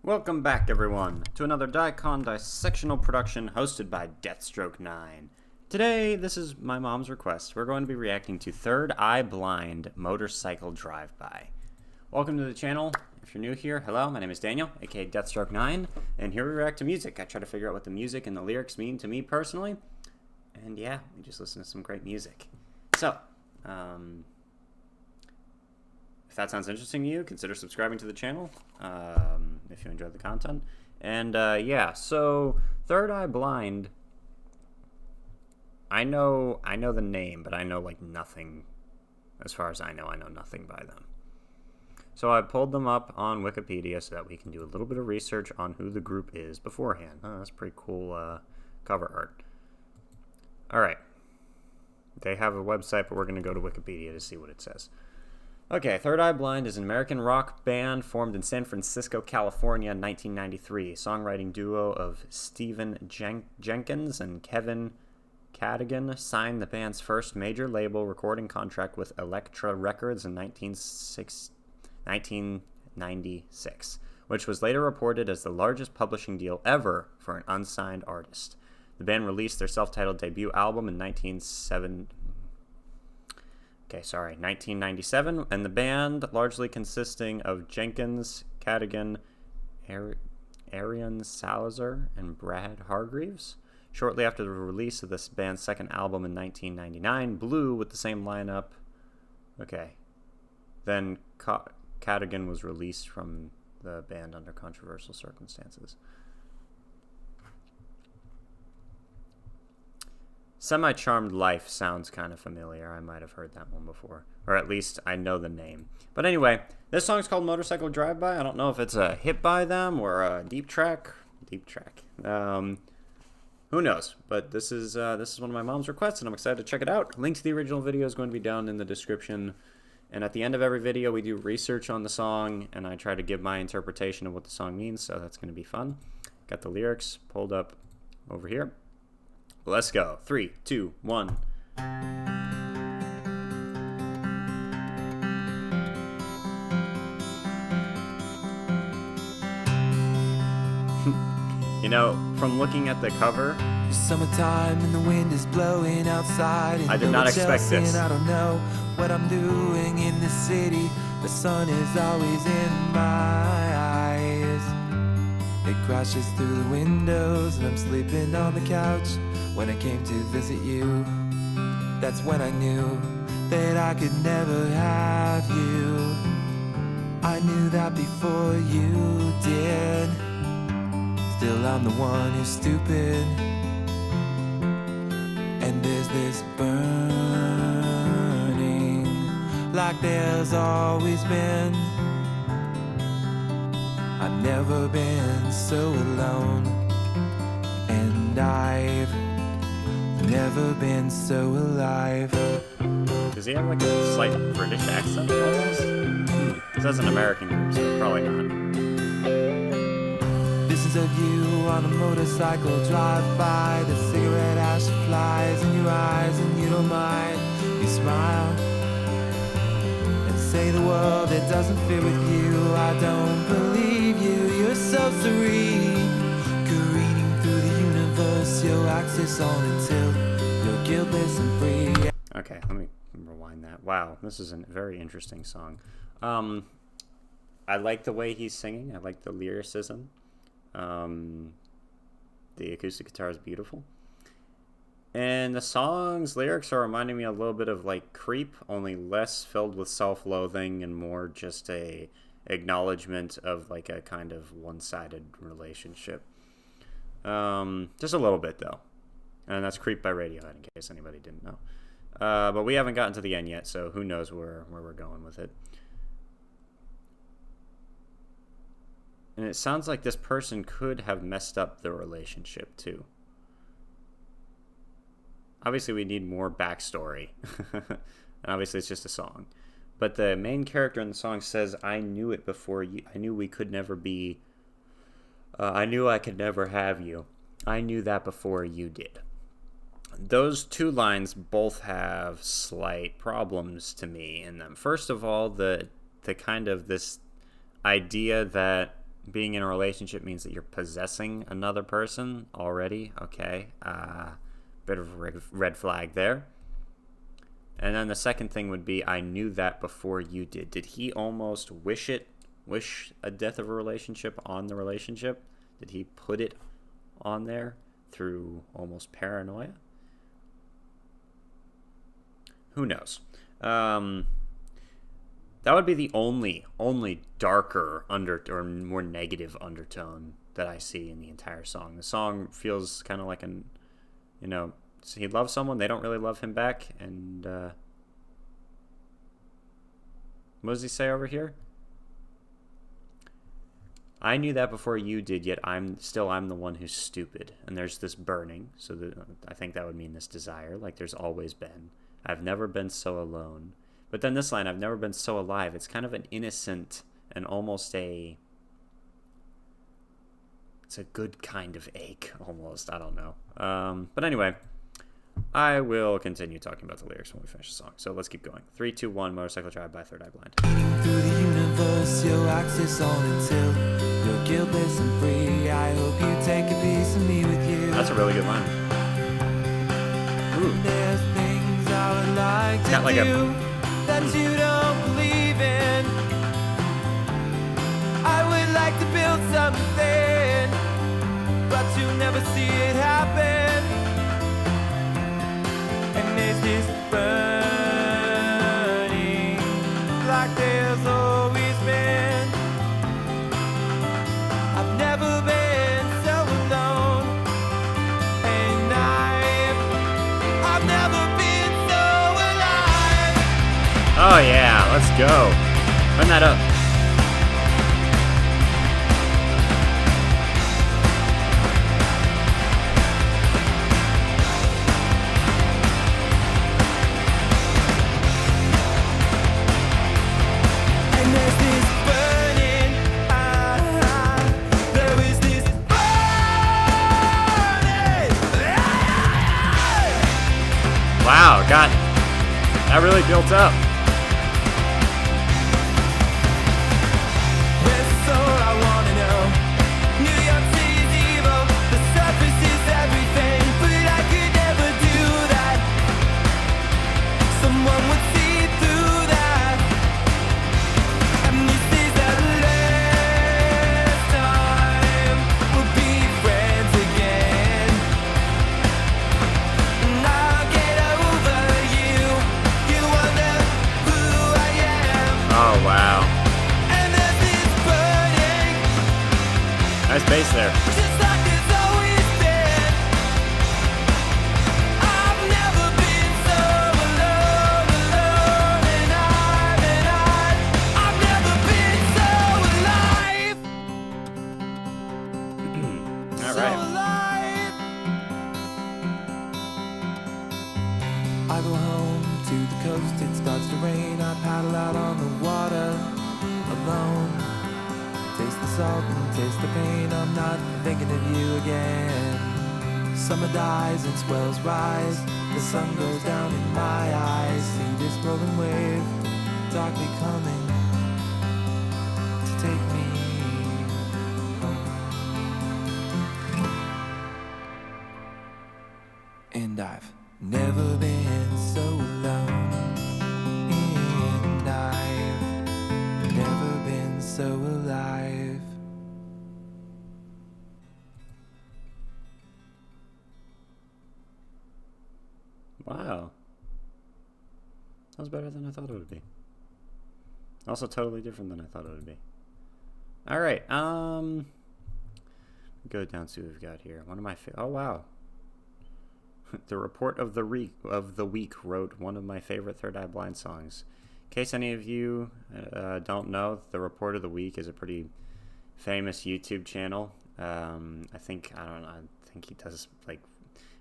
Welcome back, everyone, to another dicondissectional production hosted by Deathstroke9. Today, this is my mom's request. We're going to be reacting to Third Eye Blind Motorcycle Drive-By. Welcome to the channel. If you're new here, hello, my name is Daniel, aka Deathstroke9, and here we react to music. I try to figure out what the music and the lyrics mean to me personally, and yeah, we just listen to some great music. So, if that sounds interesting to you, consider subscribing to the channel if you enjoyed the content. And yeah, so Third Eye Blind, I know the name, but I know like nothing. As far as I know nothing by them. So I pulled them up on Wikipedia so that we can do a little bit of research on who the group is beforehand. Oh, that's pretty cool cover art. All right. They have a website, but we're going to go to Wikipedia to see what it says. Okay, Third Eye Blind is an American rock band formed in San Francisco, California in 1993. Songwriting duo of Stephen Jenkins and Kevin Cadigan signed the band's first major label recording contract with Elektra Records in 1996, which was later reported as the largest publishing deal ever for an unsigned artist. The band released their self-titled debut album in 1997, and the band, largely consisting of Jenkins, Cadigan, Arian Salazar, and Brad Hargreaves. Shortly after the release of this band's second album in 1999, Blue, with the same lineup. Okay. Then Cadigan was released from the band under controversial circumstances. Semi-Charmed Life sounds kind of familiar. I might have heard that one before. Or at least I know the name. But anyway, this song's called Motorcycle Drive-By. I don't know if it's a hit by them or a deep track. Who knows? But this is one of my mom's requests, and I'm excited to check it out. Link to the original video is going to be down in the description. And at the end of every video, we do research on the song, and I try to give my interpretation of what the song means, so that's going to be fun. Got the lyrics pulled up over here. Let's go. 3, 2, 1. You know, from looking at the cover, it's summertime and the wind is blowing outside. I did not expect this. I don't know what I'm doing in the city. The sun is always in my eyes. It crashes through the windows and I'm sleeping on the couch. When I came to visit you, that's when I knew that I could never have you. I knew that before you did. Still I'm the one who's stupid. And there's this burning like there's always been. I've never been so alone, and I've never been so alive. Does he have like a slight British accent almost? This is an American group, so probably not. Visions of you on a motorcycle drive by. The cigarette ash flies in your eyes and you don't mind. You smile and say the world that doesn't fit with you. I don't believe you, you're so serene. Careening through the universe, your axis on until you're guiltless and free. Okay, let me rewind that. Wow, this is a very interesting song. I like the way he's singing. I like the lyricism. The acoustic guitar is beautiful. And the song's lyrics are reminding me a little bit of like Creep, only less filled with self-loathing and more just a acknowledgement of like a kind of one-sided relationship. Just a little bit though. And that's Creep by Radiohead, in case anybody didn't know. But we haven't gotten to the end yet, so who knows where we're going with it. And it sounds like this person could have messed up the relationship too. Obviously, we need more backstory. And obviously, it's just a song. But the main character in the song says, I knew it before you. I knew we could never be. I knew I could never have you. I knew that before you did. Those two lines both have slight problems to me in them. First of all, the kind of this idea that being in a relationship means that you're possessing another person already. Okay. Bit of a red flag there. And then the second thing would be, I knew that before you did. Did he almost wish a death of a relationship on the relationship? Did he put it on there through almost paranoia? Who knows? That would be the only darker or more negative undertone that I see in the entire song. The song feels kind of like so he loves someone, they don't really love him back, and what does he say over here? I knew that before you did, yet I'm the one who's stupid. And there's this burning, so I think that would mean this desire, like there's always been. I've never been so alone. But then this line, I've never been so alive, it's kind of an innocent and almost it's a good kind of ache, almost. I don't know. But anyway, I will continue talking about the lyrics when we finish the song. So let's keep going. 3, 2, 1, Motorcycle Drive by Third Eye Blind. Through the universe, your axis on until you're guiltless and free. I hope you take a piece of me with you. That's a really good line. Ooh. There's things I would like to do that you don't believe in. I would like to build something, but you never see it happen. And there's this burning like there's always been. I've never been so alone, and I've never been so alive. Oh yeah, let's go. Run that up. Wow, God, that really built up. That's all I wanna know. New York City's evil, the surface is everything, but I could never do that. Someone would see through that. And this is the last time we'll be friends again. And I'll get over you. You wonder who I am. Oh wow, And there's this burning, nice bass there. just like it's always been. I've never been so alone, and I've never been so alive. All So right. alive. I go home to the coast, it starts to rain. I paddle out on the water alone. Taste the salt and taste the pain. I'm not thinking of you again. Summer dies and swells rise. The sun goes down in my eyes. See this rolling wave darkly coming to take me home. And I've never been so alone. And I've never been so alive. Wow. That was better than I thought it would be. Also totally different than I thought it would be. All right. Go down to what we've got here. One of my oh wow. The Report of the Week wrote one of my favorite Third Eye Blind songs. In case any of you don't know, The Report of the Week is a pretty famous YouTube channel. I think he does like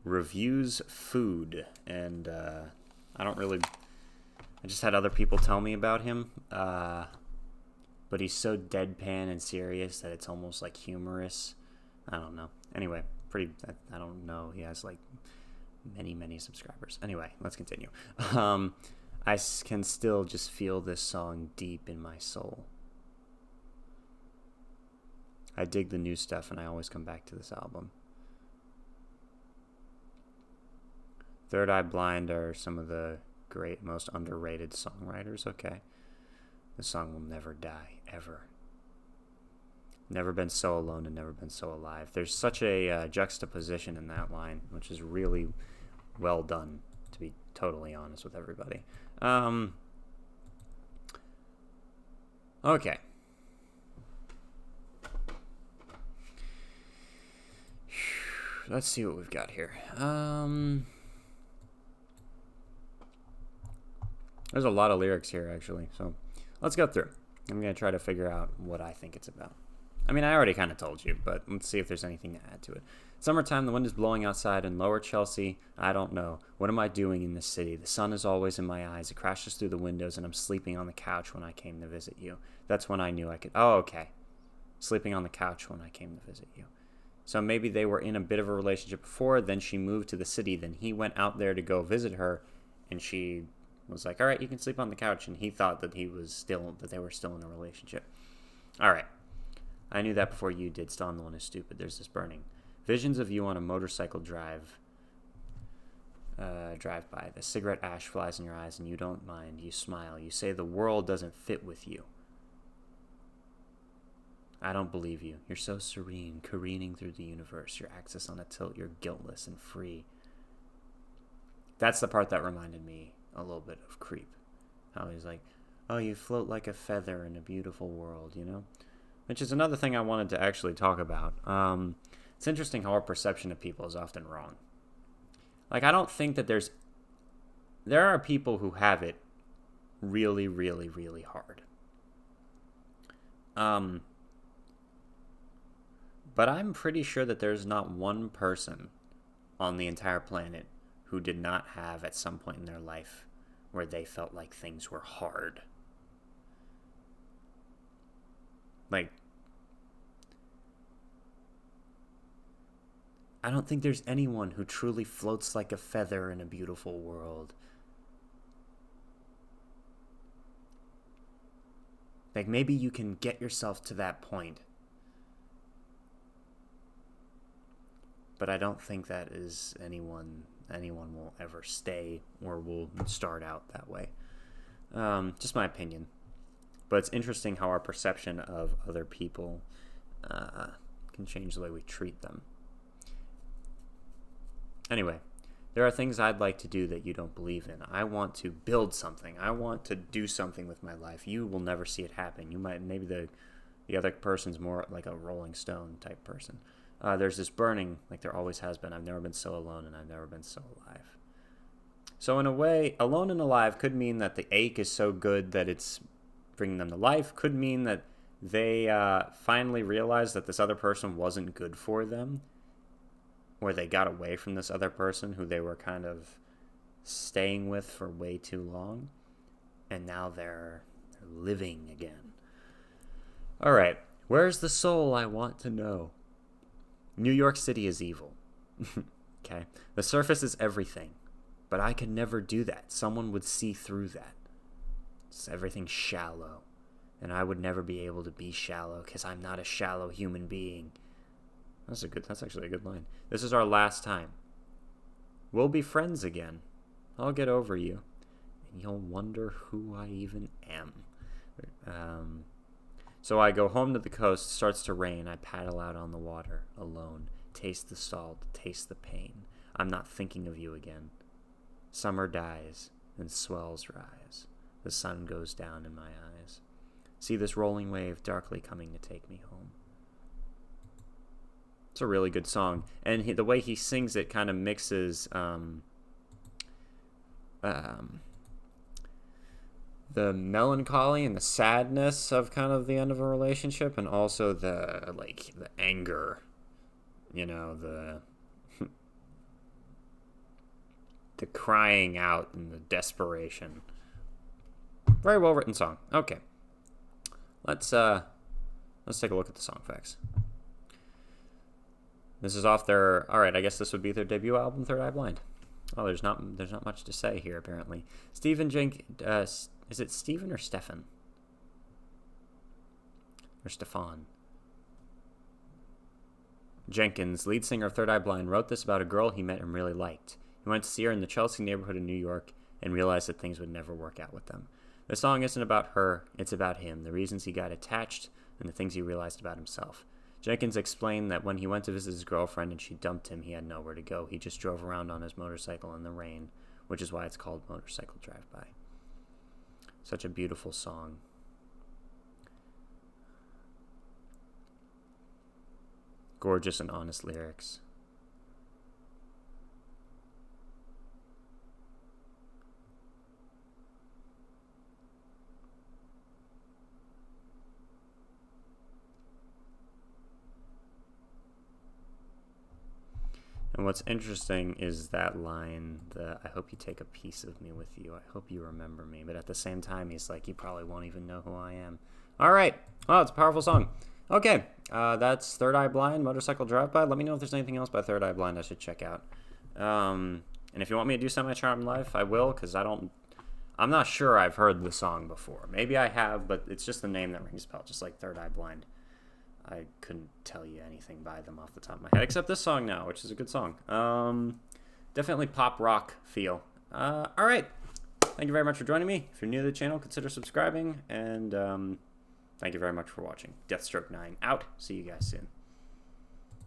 reviews food, and I just had other people tell me about him, but he's so deadpan and serious that it's almost like humorous. I don't know. Anyway, I don't know. He has like many subscribers. Anyway, let's continue. I can still just feel this song deep in my soul. I dig the new stuff, and I always come back to this album. Third Eye Blind are some of the great, most underrated songwriters. Okay. The song will never die, ever. Never been so alone and never been so alive. There's such a juxtaposition in that line, which is really well done, to be totally honest with everybody. Okay. Let's see what we've got here. There's a lot of lyrics here, actually, so let's go through. I'm going to try to figure out what I think it's about. I mean, I already kind of told you, but let's see if there's anything to add to it. Summertime, the wind is blowing outside in Lower Chelsea. I don't know. What am I doing in this city? The sun is always in my eyes. It crashes through the windows, and I'm sleeping on the couch when I came to visit you. That's when I knew I could... Oh, okay. Sleeping on the couch when I came to visit you. So maybe they were in a bit of a relationship before, then she moved to the city, then he went out there to go visit her, and she was like, all right, you can sleep on the couch, and he thought that they were still in a relationship. All right. I knew that before you did. Still, I'm the one who's stupid. There's this burning. Visions of you on a motorcycle drive by. The cigarette ash flies in your eyes, and you don't mind. You smile. You say the world doesn't fit with you. I don't believe you. You're so serene, careening through the universe. Your axis on a tilt. You're guiltless and free. That's the part that reminded me a little bit of Creep. How he's like, oh, you float like a feather in a beautiful world, you know? Which is another thing I wanted to actually talk about. It's interesting how our perception of people is often wrong. Like, I don't think that there are people who have it really, really, really hard. But I'm pretty sure that there's not one person on the entire planet who did not have at some point in their life where they felt like things were hard. Like, I don't think there's anyone who truly floats like a feather in a beautiful world. Like, maybe you can get yourself to that point. But I don't think that is anyone will ever stay or will start out that way. Just my opinion. But it's interesting how our perception of other people can change the way we treat them. Anyway, there are things I'd like to do that you don't believe in. I want to build something. I want to do something with my life. You will never see it happen. You might, maybe the other person's more like a Rolling Stone type person. There's this burning, like there always has been. I've never been so alone, and I've never been so alive. So in a way, alone and alive could mean that the ache is so good that it's bringing them to life. Could mean that they finally realized that this other person wasn't good for them, or they got away from this other person who they were kind of staying with for way too long, and now they're living again. All right, where's the soul I want to know? New York City is evil. Okay? The surface is everything. But I could never do that. Someone would see through that. Everything's shallow. And I would never be able to be shallow because I'm not a shallow human being. That's actually a good line. This is our last time. We'll be friends again. I'll get over you. And you'll wonder who I even am. So I go home to the coast, starts to rain, I paddle out on the water, alone, taste the salt, taste the pain. I'm not thinking of you again. Summer dies, and swells rise. The sun goes down in my eyes. See this rolling wave darkly coming to take me home. It's a really good song, and the way he sings it kind of mixes the melancholy and the sadness of kind of the end of a relationship, and also the anger, you know, the crying out and the desperation. Very well written song. Okay, let's take a look at the song facts. This is off their, all right, I guess this would be their debut album, Third Eye Blind. Oh, there's not much to say here apparently. Is it Stephen or Stefan? Or Stefan? Jenkins, lead singer of Third Eye Blind, wrote this about a girl he met and really liked. He went to see her in the Chelsea neighborhood in New York and realized that things would never work out with them. The song isn't about her, it's about him, the reasons he got attached, and the things he realized about himself. Jenkins explained that when he went to visit his girlfriend and she dumped him, he had nowhere to go. He just drove around on his motorcycle in the rain, which is why it's called Motorcycle Drive-By. Such a beautiful song. Gorgeous and honest lyrics. And what's interesting is that line, I hope you take a piece of me with you. I hope you remember me. But at the same time, he's like, you probably won't even know who I am. All right. Well, it's a powerful song. Okay. That's Third Eye Blind, Motorcycle Drive-By. Let me know if there's anything else by Third Eye Blind I should check out. And if you want me to do Semi-Charmed Life, I will, because I'm not sure I've heard the song before. Maybe I have, but it's just the name that rings a bell, just like Third Eye Blind. I couldn't tell you anything by them off the top of my head, except this song now, which is a good song. Definitely pop rock feel. All right. Thank you very much for joining me. If you're new to the channel, consider subscribing, and thank you very much for watching. Deathstroke 9 out. See you guys soon.